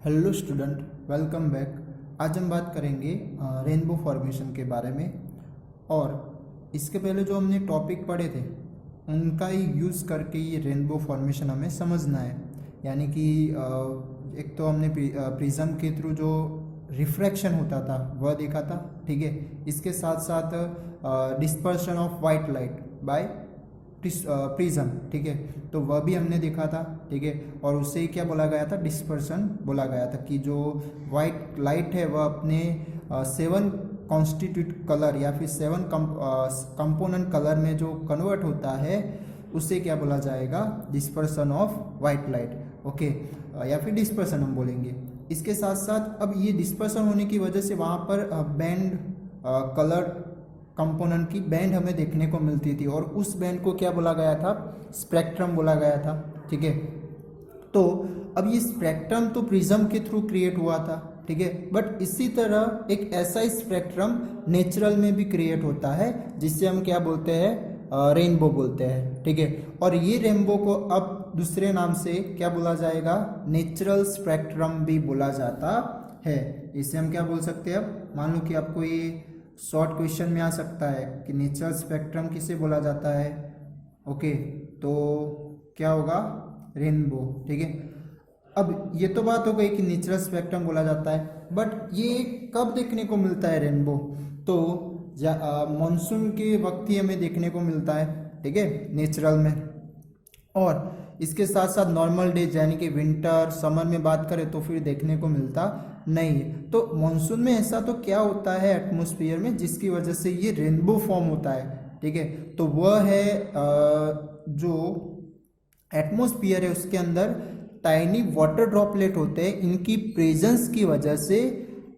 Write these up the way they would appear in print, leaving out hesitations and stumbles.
Hello student, welcome back. आज हम बात करेंगे रेनबो फॉर्मेशन के बारे में। और इसके पहले जो हमने टॉपिक पढ़े थे उनका ही यूज़ करके ये रेनबो फॉर्मेशन हमें समझना है। यानी कि एक तो हमने प्रिज्म के थ्रू जो रिफ्रैक्शन होता था वह देखा था, ठीक है। इसके साथ साथ dispersion of white light by prism, ठीक है, तो वह भी हमने देखा था, ठीक है। और उससे ही क्या बोला गया था, डिस्पर्सन बोला गया था कि जो वाइट लाइट है वह अपने 7 कॉन्स्टिट्यूट कलर या फिर 7 कंपोनेंट कलर में जो कन्वर्ट होता है उससे क्या बोला जाएगा, dispersion of white light, okay, या फिर डिस्पर्सन हम बोलेंगे। इसके साथ साथ अब ये डिस्पर्सन होने की वजह से वहाँ पर बैंड कलर कंपोनेंट की बैंड हमें देखने को मिलती थी, और उस बैंड को क्या बोला गया था, स्पेक्ट्रम बोला गया था, ठीक है। तो अब ये स्पेक्ट्रम तो प्रिज्म के थ्रू क्रिएट हुआ था, ठीक है, बट इसी तरह एक ऐसा स्पेक्ट्रम नेचुरल में भी क्रिएट होता है जिससे हम क्या बोलते हैं, रेनबो बोलते हैं, ठीक है। और ये रेनबो को अब दूसरे नाम से क्या बोला जाएगा, नेचुरल स्पेक्ट्रम भी बोला जाता है। इसे हम क्या बोल सकते हैं, अब मान लो कि आपको ये शॉर्ट क्वेश्चन में आ सकता है कि नेचुरल स्पेक्ट्रम किसे बोला जाता है, ओके, तो क्या होगा, रेनबो, ठीक है। अब ये तो बात हो गई कि नेचुरल स्पेक्ट्रम बोला जाता है, बट ये कब देखने को मिलता है रेनबो, तो मॉनसून के वक्त ही हमें देखने को मिलता है, ठीक है, नेचुरल में। और इसके साथ साथ नॉर्मल डेज यानी कि विंटर समर में बात करें तो फिर देखने को मिलता नहीं है। तो मॉनसून में ऐसा तो क्या होता है एटमॉस्फेयर में जिसकी वजह से ये रेनबो फॉर्म होता है, ठीक है। तो वह है जो एटमॉस्फेयर है उसके अंदर टाइनी वाटर ड्रॉपलेट होते हैं, इनकी प्रेजेंस की वजह से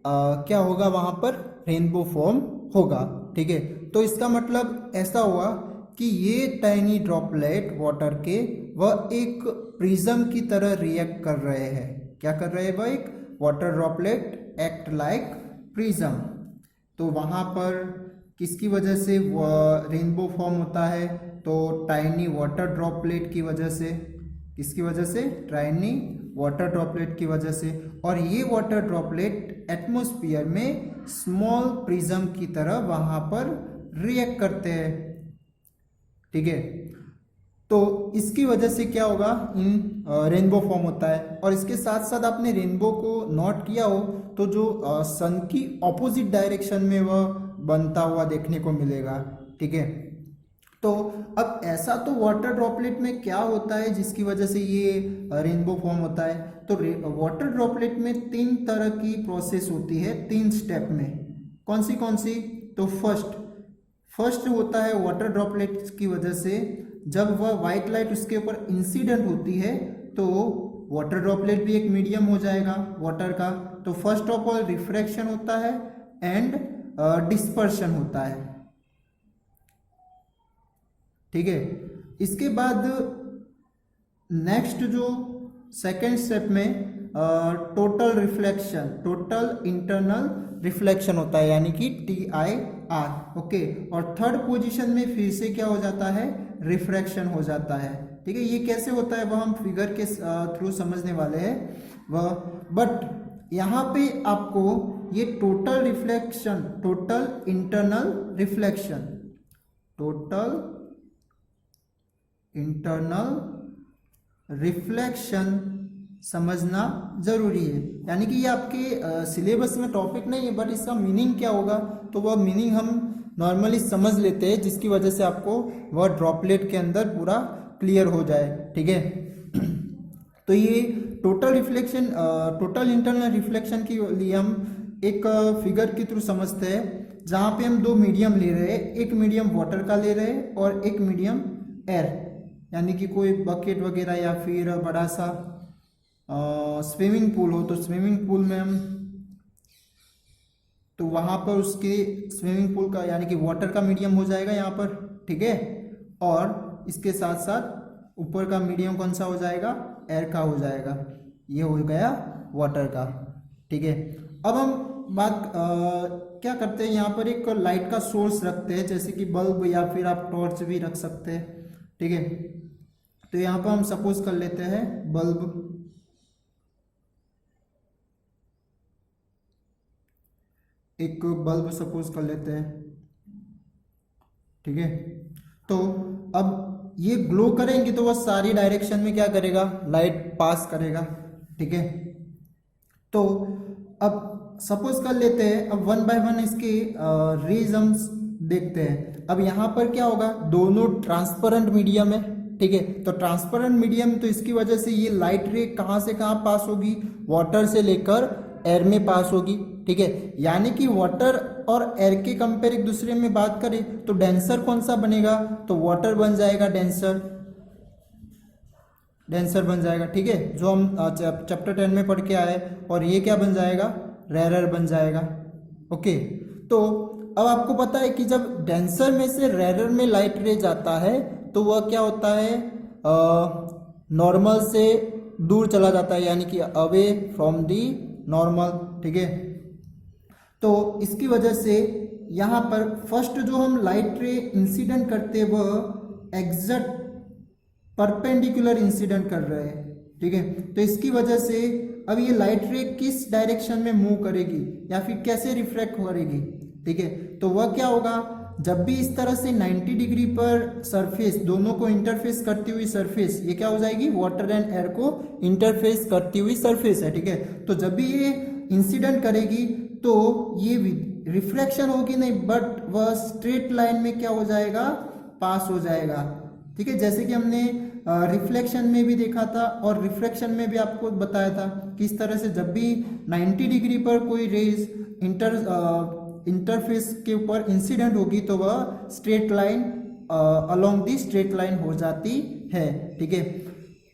क्या होगा, वहां पर रेनबो फॉर्म होगा, ठीक है। तो इसका मतलब ऐसा हुआ कि ये टाइनी ड्रॉपलेट वाटर के वह एक प्रिज्म की तरह रिएक्ट कर रहे हैं। क्या कर रहे हैं, वह एक water droplet act like prism. तो वहां पर किसकी वजह से रेनबो फॉर्म होता है, तो टाइनी वाटर ड्रॉपलेट की वजह से। किसकी वजह से, टाइनी वाटर ड्रॉपलेट की वजह से। और ये वाटर ड्रॉपलेट एटमॉस्फेयर में स्मॉल प्रिज्म की तरह वहां पर रिएक्ट करते हैं, ठीक है। तो इसकी वजह से क्या होगा, इन रेनबो फॉर्म होता है। और इसके साथ साथ आपने रेनबो को नोट किया हो तो जो सन की ऑपोजिट डायरेक्शन में वह बनता हुआ देखने को मिलेगा, ठीक है। तो अब ऐसा तो वाटर ड्रॉपलेट में क्या होता है जिसकी वजह से ये रेनबो फॉर्म होता है, तो वाटर ड्रॉपलेट में 3 तरह की प्रोसेस होती है, 3 स्टेप में। कौन सी, तो फर्स्ट होता है वाटर ड्रॉपलेट की वजह से, जब वह व्हाइट लाइट उसके ऊपर इंसिडेंट होती है तो वाटर ड्रॉपलेट भी एक मीडियम हो जाएगा वाटर का। तो फर्स्ट ऑफ ऑल रिफ्रैक्शन होता है एंड डिस्पर्शन होता है, ठीक है। इसके बाद नेक्स्ट जो सेकेंड स्टेप में टोटल इंटरनल रिफ्लेक्शन होता है, यानी कि TIR, ओके। और थर्ड पोजीशन में फिर से क्या हो जाता है, रिफ्रैक्शन हो जाता है, ठीक है। ये कैसे होता है वह हम फिगर के थ्रू समझने वाले हैं वह, बट यहाँ पे आपको ये टोटल इंटरनल रिफ्लेक्शन समझना जरूरी है। यानी कि ये आपके सिलेबस में टॉपिक नहीं है, बट इसका मीनिंग क्या होगा तो वह मीनिंग हम नॉर्मली समझ लेते हैं, जिसकी वजह से आपको वह ड्रॉपलेट के अंदर पूरा क्लियर हो जाए, ठीक है। तो ये टोटल इंटरनल रिफ्लेक्शन के लिए हम एक फिगर के थ्रू समझते हैं, जहाँ पे हम 2 मीडियम ले रहे हैं, एक मीडियम वाटर का ले रहे हैं और एक मीडियम एयर, यानी कि कोई बकेट वगैरह या फिर बड़ा सा स्विमिंग पूल हो, तो स्विमिंग पूल में हम, तो वहां पर उसके स्विमिंग पूल का यानी कि वाटर का मीडियम हो जाएगा यहाँ पर, ठीक है। और इसके साथ साथ ऊपर का मीडियम कौन सा हो जाएगा, एयर का हो जाएगा। ये हो गया वाटर का, ठीक है। अब हम बात क्या करते हैं, यहाँ पर एक लाइट का सोर्स रखते हैं, जैसे कि बल्ब या फिर आप टॉर्च भी रख सकते हैं, ठीक है। तो यहाँ पर हम सपोज कर लेते हैं बल्ब, एक बल्ब सपोज कर लेते हैं, ठीक है। तो अब ये ग्लो करेंगे तो वह सारी डायरेक्शन में क्या करेगा, लाइट पास करेगा, ठीक है। तो अब सपोज कर लेते हैं, अब वन बाय वन इसके रेज हम देखते हैं। अब यहाँ पर क्या होगा, दोनों ट्रांसपेरेंट मीडियम है, ठीक है। तो ट्रांसपेरेंट मीडियम, तो इसकी वजह से ये लाइट रे कहाँ से कहाँ पास होगी, वाटर से लेकर एयर में पास होगी, ठीक है। यानी कि वाटर और एयर के कंपेयर एक दूसरे में बात करें तो डेंसर कौन सा बनेगा, तो वाटर बन जाएगा, डेंसर बन जाएगा, ठीक है, जो हम चैप्टर 10 में पढ़ के आए। और ये क्या बन जाएगा, रेरर बन जाएगा, ओके। तो अब आपको पता है कि जब डेंसर में से रेरर में लाइट रे जाता है तो वह क्या होता है, नॉर्मल से दूर चला जाता है, यानी कि अवे फ्रॉम दी नॉर्मल, ठीक है। तो इसकी वजह से यहाँ पर फर्स्ट जो हम लाइट रे इंसिडेंट करते हैं वह एग्जैक्ट परपेंडिकुलर इंसिडेंट कर रहे हैं, ठीक है। तो इसकी वजह से अब ये लाइट रे किस डायरेक्शन में मूव करेगी या फिर कैसे रिफ्रैक्ट करेगी, ठीक है। तो वह क्या होगा, जब भी इस तरह से 90 डिग्री पर सरफेस, दोनों को इंटरफेस करती हुई सरफेस, ये क्या हो जाएगी, वाटर एंड एयर को इंटरफेस करती हुई सरफेस है, ठीक है। तो जब भी ये इंसिडेंट करेगी तो ये रिफ्लेक्शन होगी नहीं, बट वह स्ट्रेट लाइन में क्या हो जाएगा, पास हो जाएगा, ठीक है। जैसे कि हमने रिफ्लेक्शन में भी देखा था और रिफ्रैक्शन में भी आपको बताया था कि इस तरह से जब भी 90 डिग्री पर कोई रेज इंटरफेस के ऊपर इंसिडेंट होगी तो वह straight line along the straight line हो जाती है, ठीक है।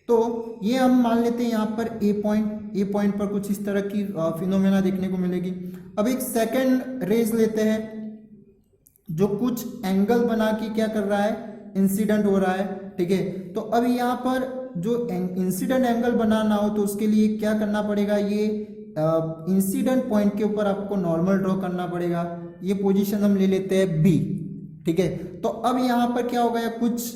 तो ये हम मान लेते हैं यहाँ पर ए पॉइंट पर कुछ इस तरह की फिनोमेना देखने को मिलेगी। अब एक सेकंड रेज लेते हैं जो कुछ एंगल बना के क्या कर रहा है, इंसिडेंट हो रहा है, ठीक है। तो अब यहाँ पर जो इंसिडेंट एंगल बनाना हो तो उसके लिए क्या करना पड़ेगा, ये इंसिडेंट पॉइंट के ऊपर आपको नॉर्मल ड्रॉ करना पड़ेगा। ये पोजीशन हम ले लेते हैं बी, ठीक है। तो अब यहाँ पर क्या हो गया, कुछ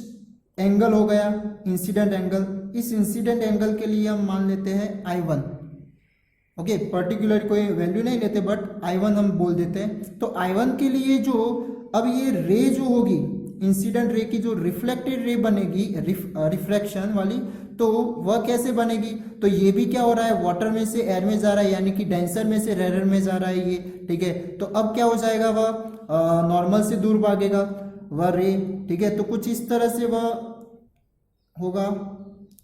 एंगल हो गया, इंसिडेंट एंगल। इस इंसिडेंट एंगल के लिए हम मान लेते हैं I1, ओके। पर्टिकुलर कोई वैल्यू नहीं लेते बट I1 हम बोल देते हैं। तो I1 के लिए जो अब ये रे जो होगी, इंसिडेंट रे की जो रिफ्लेक्टेड रे बनेगी, रिफ्रैक्शन वाली, तो वह कैसे बनेगी, तो ये भी क्या हो रहा है, वाटर में से एयर में जा रहा है, यानी कि डेंसर में से रेरर में जा रहा है ये, ठीक है। तो अब क्या हो जाएगा, वह नॉर्मल से दूर भागेगा वह रे, ठीक है। तो कुछ इस तरह से वह होगा,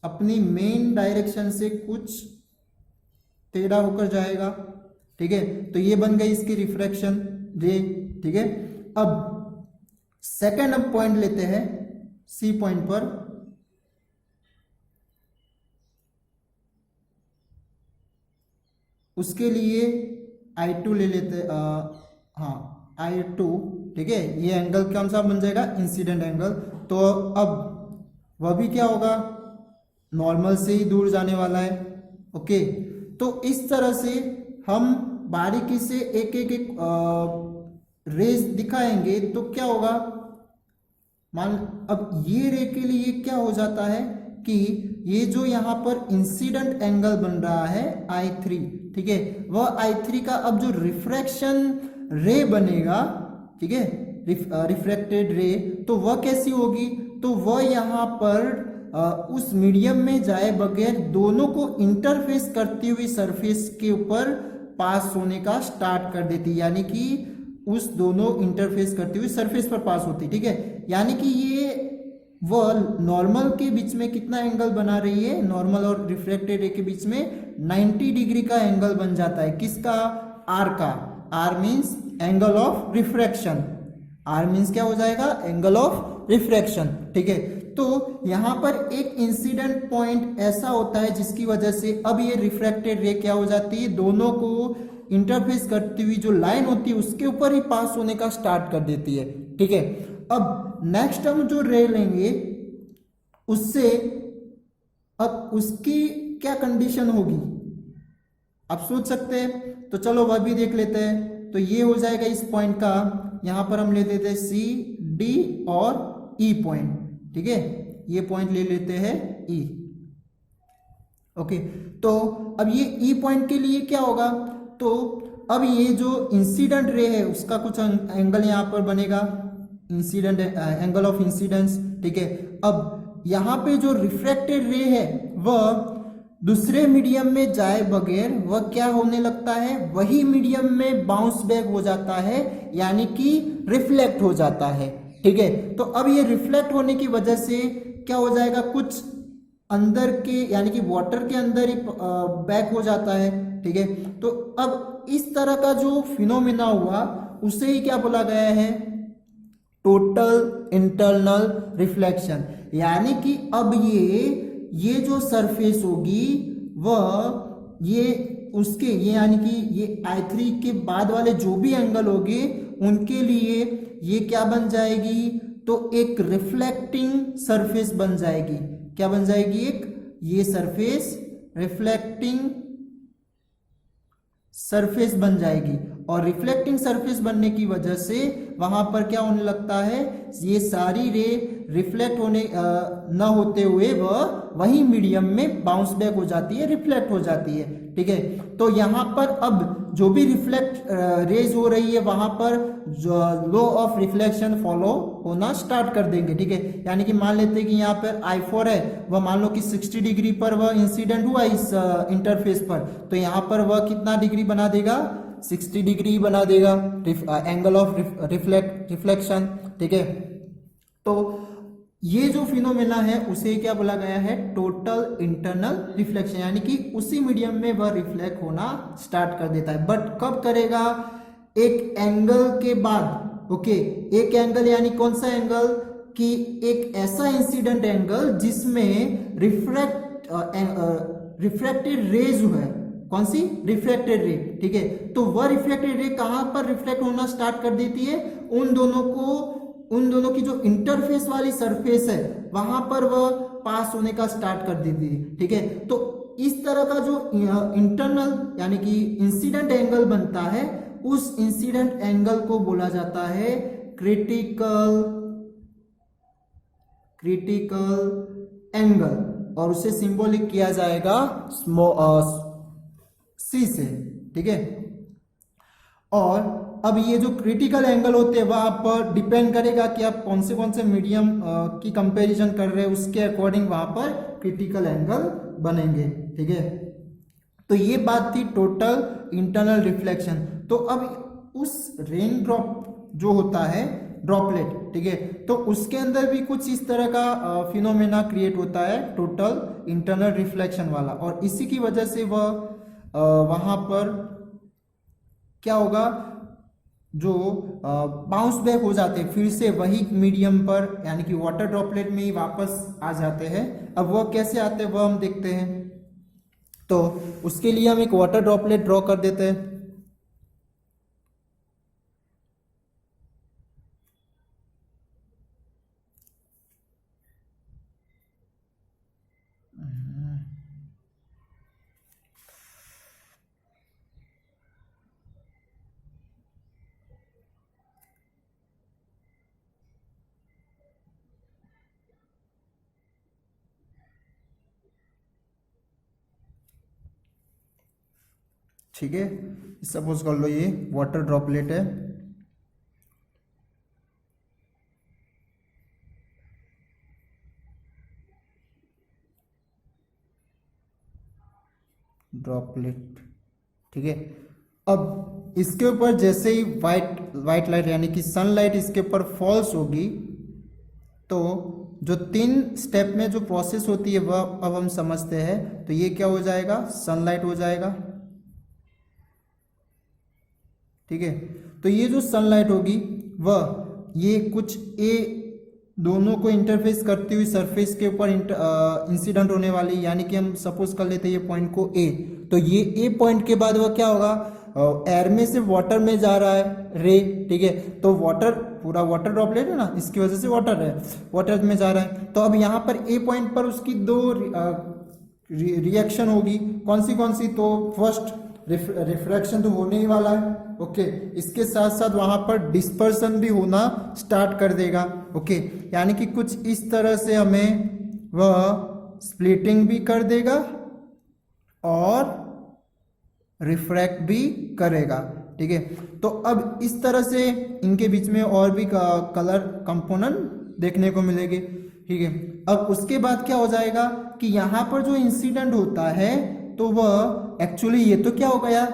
अपनी मेन डायरेक्शन से कुछ टेढ़ा होकर जाएगा, ठीक है। तो ये बन गई इसकी रिफ्रैक्शन रे, ठीक है। अब सेकेंड हम पॉइंट लेते हैं सी पॉइंट पर। उसके लिए I2 ले लेते, हाँ I2, ठीक है। ये एंगल कौन सा बन जाएगा, इंसिडेंट एंगल। तो अब वह भी क्या होगा, नॉर्मल से ही दूर जाने वाला है, ओके। तो इस तरह से हम बारीकी से एक रेज दिखाएंगे तो क्या होगा, मान अब ये रे के लिए क्या हो जाता है कि ये जो यहाँ पर इंसिडेंट एंगल बन रहा है I3, ठीक है, वह I3 का अब जो रिफ्रैक्शन रे बनेगा, ठीक है, रिफ्रैक्टेड रे, तो वह कैसी होगी, तो वह यहाँ पर उस मीडियम में जाए बगैर दोनों को इंटरफेस करती हुई सरफेस के ऊपर पास होने का स्टार्ट कर देती, यानी कि उस दोनों इंटरफेस करती हुई सरफेस पर पास होती, ठीक है। यानी कि ये वह नॉर्मल के बीच में कितना एंगल बना रही है, नॉर्मल और रिफ्रैक्टेड रे के बीच में 90 डिग्री का एंगल बन जाता है, किसका, आर का। R means angle of refraction, R means क्या हो जाएगा, एंगल ऑफ रिफ्रैक्शन, ठीक है। तो यहाँ पर एक इंसिडेंट पॉइंट ऐसा होता है जिसकी वजह से अब ये रिफ्रैक्टेड रे क्या हो जाती है, दोनों को इंटरफेस करती हुई जो लाइन होती है उसके ऊपर ही पास होने का स्टार्ट कर देती है, ठीक है। अब नेक्स्ट हम जो रे लेंगे उससे अब उसकी क्या कंडीशन होगी आप सोच सकते हैं, तो चलो वह भी देख लेते हैं। तो ये हो जाएगा इस पॉइंट का, यहां पर हम ले लेते हैं सी, डी और ई पॉइंट, ठीक है। ये पॉइंट ले लेते हैं ई, ओके। तो अब ये ई पॉइंट के लिए क्या होगा, तो अब ये जो इंसिडेंट रे है उसका कुछ एंगल यहाँ पर बनेगा, इंसिडेंट एंगल ऑफ इंसिडेंस, ठीक है। अब यहाँ पे जो रिफ्रैक्टेड रे है वह दूसरे मीडियम में जाए बगैर वह क्या होने लगता है, वही मीडियम में बाउंस बैक हो जाता है, यानी कि रिफ्लेक्ट हो जाता है, ठीक है। तो अब ये रिफ्लेक्ट होने की वजह से क्या हो जाएगा, कुछ अंदर के यानी कि वाटर के अंदर ही बैक हो जाता है, ठीक है। तो अब इस तरह का जो फिनोमिना हुआ उसे ही क्या बोला गया है, टोटल इंटरनल रिफ्लेक्शन। यानी कि अब ये जो सरफेस होगी वह ये उसके ये यानी कि ये I3 के बाद वाले जो भी एंगल होंगे उनके लिए ये क्या बन जाएगी, तो एक रिफ्लेक्टिंग सरफेस बन जाएगी। क्या बन जाएगी, एक ये सरफेस रिफ्लेक्टिंग सरफेस बन जाएगी। और रिफ्लेक्टिंग सरफेस बनने की वजह से वहां पर क्या होने लगता है, ये सारी रे रिफ्लेक्ट होने न होते हुए वही मीडियम में बाउंस बैक हो जाती है, रिफ्लेक्ट हो जाती है, ठीक है। तो यहाँ पर अब जो भी रिफ्लेक्ट रेज हो रही है वहां पर लॉ ऑफ रिफ्लेक्शन फॉलो होना स्टार्ट कर देंगे, ठीक है। यानी कि मान लेते हैं कि यहाँ पर I4 है, वह मान लो कि 60 डिग्री पर वह इंसिडेंट हुआ इस इंटरफेस पर, तो यहाँ पर वह कितना डिग्री बना देगा, 60 डिग्री बना देगा एंगल ऑफ रिफ्लेक्शन, ठीक है। तो ये जो फिनोमेना है उसे क्या बोला गया है, टोटल इंटरनल रिफ्लेक्शन, यानी कि उसी मीडियम में वह रिफ्लेक्ट होना स्टार्ट कर देता है। बट कब करेगा, एक एंगल के बाद, ओके। एक एंगल यानी कौन सा एंगल, कि एक ऐसा इंसिडेंट एंगल जिसमें रिफ्रैक्टेड रेज हुआ है, कौन सी, रिफ्लेक्टेड रे, ठीक है। तो वह रिफ्लेक्टेड रे कहां पर रिफ्लेक्ट होना स्टार्ट कर देती है, उन दोनों की जो इंटरफेस वाली सरफेस है वहां पर वह पास होने का स्टार्ट कर देती है, ठीक है। तो इस तरह का जो इंटरनल यानी कि इंसिडेंट एंगल बनता है, उस इंसिडेंट एंगल को बोला जाता है क्रिटिकल एंगल, और उसे सिंबॉलिक किया जाएगा C से, ठीक है। और अब ये जो क्रिटिकल एंगल होते हैं वह आप पर डिपेंड करेगा कि आप कौन से मीडियम की कंपैरिजन कर रहे हैं, उसके अकॉर्डिंग वहां पर क्रिटिकल एंगल बनेंगे, ठीक है। तो ये बात थी टोटल इंटरनल रिफ्लेक्शन। तो अब उस रेन ड्रॉप जो होता है ड्रॉपलेट, ठीक है, तो उसके अंदर भी कुछ इस तरह का फिनोमेना क्रिएट होता है, टोटल इंटरनल रिफ्लेक्शन वाला। और इसी की वजह से वह वहां पर क्या होगा, जो बाउंस बैक हो जाते हैं फिर से वही मीडियम पर, यानी कि वाटर ड्रॉपलेट में ही वापस आ जाते हैं। अब वह कैसे आते हैं वह हम देखते हैं। तो उसके लिए हम एक वाटर ड्रॉपलेट ड्रॉ कर देते हैं। ठीक है, सपोज कर लो ये वाटर ड्रॉपलेट है, ड्रॉपलेट, ठीक है। अब इसके ऊपर जैसे ही वाइट लाइट यानी कि सनलाइट इसके ऊपर फॉल्स होगी, तो जो 3 स्टेप में जो प्रोसेस होती है वह अब हम समझते हैं। तो ये क्या हो जाएगा, सनलाइट हो जाएगा, ठीक है। तो ये जो सनलाइट होगी वह ये कुछ ए दोनों को इंटरफेस करती हुई सरफेस के ऊपर इंसिडेंट होने वाली, यानी कि हम सपोज कर लेते हैं ये पॉइंट को ए। तो ये ए पॉइंट के बाद वह क्या होगा, एयर में से वाटर में जा रहा है रे, ठीक है। तो वाटर पूरा वाटर ड्रॉपलेट है ना, इसकी वजह से वाटर में जा रहा है। तो अब यहाँ पर ए पॉइंट पर उसकी 2 रिएक्शन होगी, कौन सी, तो फर्स्ट रिफ्रैक्शन तो होने ही वाला है, ओके। इसके साथ साथ वहां पर डिस्पर्सन भी होना स्टार्ट कर देगा, ओके। यानी कि कुछ इस तरह से हमें वह स्प्लिटिंग भी कर देगा और रिफ्रैक्ट भी करेगा, ठीक है। तो अब इस तरह से इनके बीच में और भी कलर कंपोनेंट देखने को मिलेंगे, ठीक है। अब उसके बाद क्या हो जाएगा कि यहाँ पर जो इंसिडेंट होता है तो वह एक्चुअली ये तो क्या हो गया,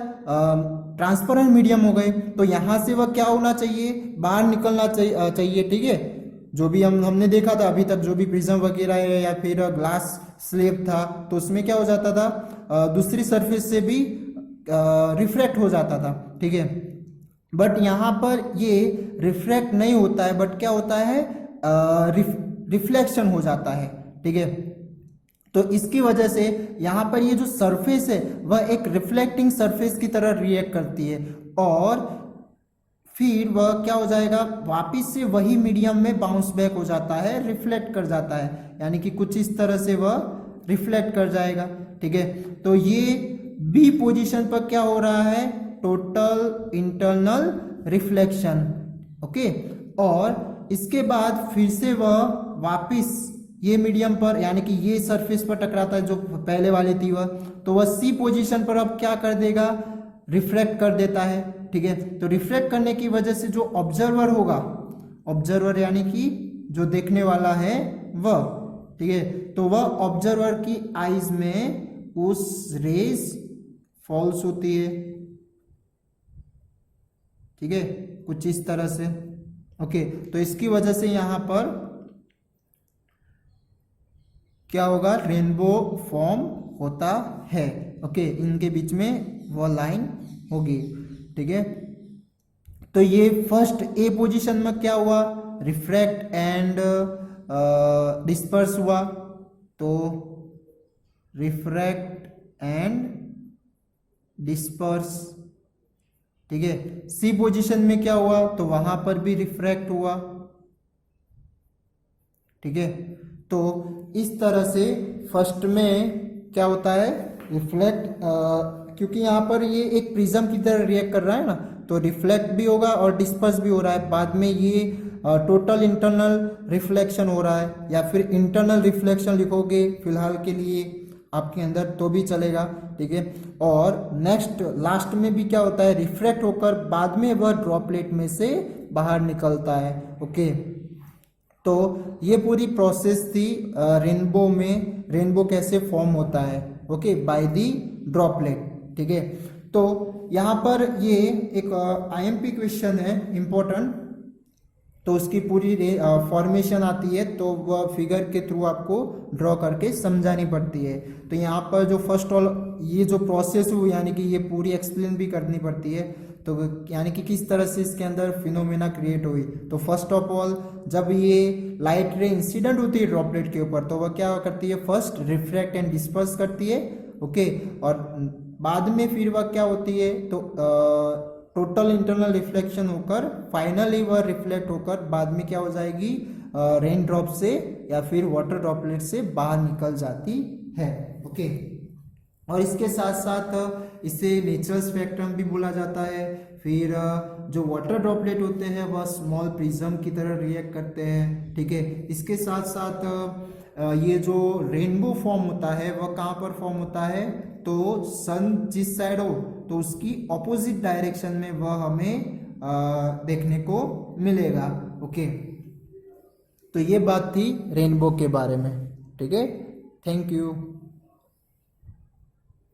ट्रांसपेरेंट मीडियम हो गए, तो यहाँ से वह क्या होना चाहिए, बाहर निकलना चाहिए, ठीक है। जो भी हमने देखा था अभी तक, जो भी प्रिज्म वगैरह है या फिर ग्लास स्लेब था, तो उसमें क्या हो जाता था, दूसरी सरफेस से भी रिफ्लेक्ट हो जाता था, ठीक है। बट यहाँ पर ये रिफ्लेक्ट नहीं होता है, बट क्या होता है, रिफ्लेक्शन हो जाता है, ठीक है। तो इसकी वजह से यहाँ पर ये जो सरफेस है वह एक रिफ्लेक्टिंग सरफेस की तरह रिएक्ट करती है, और फिर वह क्या हो जाएगा, वापिस से वही मीडियम में बाउंस बैक हो जाता है, रिफ्लेक्ट कर जाता है, यानी कि कुछ इस तरह से वह रिफ्लेक्ट कर जाएगा, ठीक है। तो ये बी पोजीशन पर क्या हो रहा है, टोटल इंटरनल रिफ्लेक्शन, ओके। और इसके बाद फिर से वह वापिस ये मीडियम पर, यानी कि ये सरफेस पर टकराता है जो पहले वाली थी वह, तो वह सी पोजीशन पर अब क्या कर देगा, रिफ्लेक्ट कर देता है, ठीक है। तो रिफ्लेक्ट करने की वजह से जो ऑब्जर्वर होगा, ऑब्जर्वर यानी कि जो देखने वाला है वह, ठीक है, तो वह ऑब्जर्वर की आईज में उस रेज फॉल्स होती है, ठीक है, कुछ इस तरह से, ओके। तो इसकी वजह से यहां पर क्या होगा, रेनबो फॉर्म होता है, ओके। इनके बीच में वो लाइन होगी, ठीक है। तो ये फर्स्ट ए पोजीशन में क्या हुआ, रिफ्रैक्ट एंड डिस्पर्स हुआ, तो रिफ्रैक्ट एंड डिस्पर्स, ठीक है। सी पोजीशन में क्या हुआ, तो वहां पर भी रिफ्रैक्ट हुआ, ठीक है। तो इस तरह से फर्स्ट में क्या होता है, रिफ्लेक्ट, क्योंकि यहाँ पर ये एक प्रिज्म की तरह रिएक्ट कर रहा है ना, तो रिफ्लेक्ट भी होगा और डिस्पर्स भी हो रहा है, बाद में ये टोटल इंटरनल रिफ्लेक्शन हो रहा है, या फिर इंटरनल रिफ्लेक्शन लिखोगे फिलहाल के लिए आपके अंदर तो भी चलेगा, ठीक है। और नेक्स्ट लास्ट में भी क्या होता है, रिफ्लेक्ट होकर बाद में वह ड्रॉपलेट में से बाहर निकलता है, ओके। तो ये पूरी प्रोसेस थी रेनबो में, रेनबो कैसे फॉर्म होता है, ओके, बाय दी ड्रॉपलेट, ठीक है। तो यहाँ पर ये एक आईएमपी क्वेश्चन है इम्पोर्टेंट, तो उसकी पूरी फॉर्मेशन आती है, तो वह फिगर के थ्रू आपको ड्रॉ करके समझानी पड़ती है। तो यहाँ पर जो फर्स्ट ऑल ये जो प्रोसेस हुई, यानी कि ये पूरी एक्सप्लेन भी करनी पड़ती है, तो यानी कि किस तरह से इसके अंदर फिनोमेना क्रिएट हुई। तो फर्स्ट ऑफ ऑल जब ये लाइट रे इंसिडेंट होती है ड्रॉपलेट के ऊपर, तो वह क्या करती है, फर्स्ट रिफ्रैक्ट एंड डिस्पर्स करती है, ओके। और बाद में फिर वह क्या होती है, तो टोटल इंटरनल रिफ्लेक्शन होकर फाइनली वह रिफ्लेक्ट होकर बाद में क्या हो जाएगी, रेन ड्रॉप से या फिर वाटर ड्रॉपलेट से बाहर निकल जाती है, ओके। और इसके साथ साथ इसे नेचुरल स्पेक्ट्रम भी बोला जाता है। फिर जो वाटर ड्रॉपलेट होते हैं वह स्मॉल प्रिज्म की तरह रिएक्ट करते हैं, ठीक है। इसके साथ साथ ये जो रेनबो फॉर्म होता है वह कहाँ पर फॉर्म होता है, तो सन जिस साइड हो तो उसकी ऑपोजिट डायरेक्शन में वह हमें देखने को मिलेगा, ओके। तो ये बात थी रेनबो के बारे में, ठीक है। Thank you.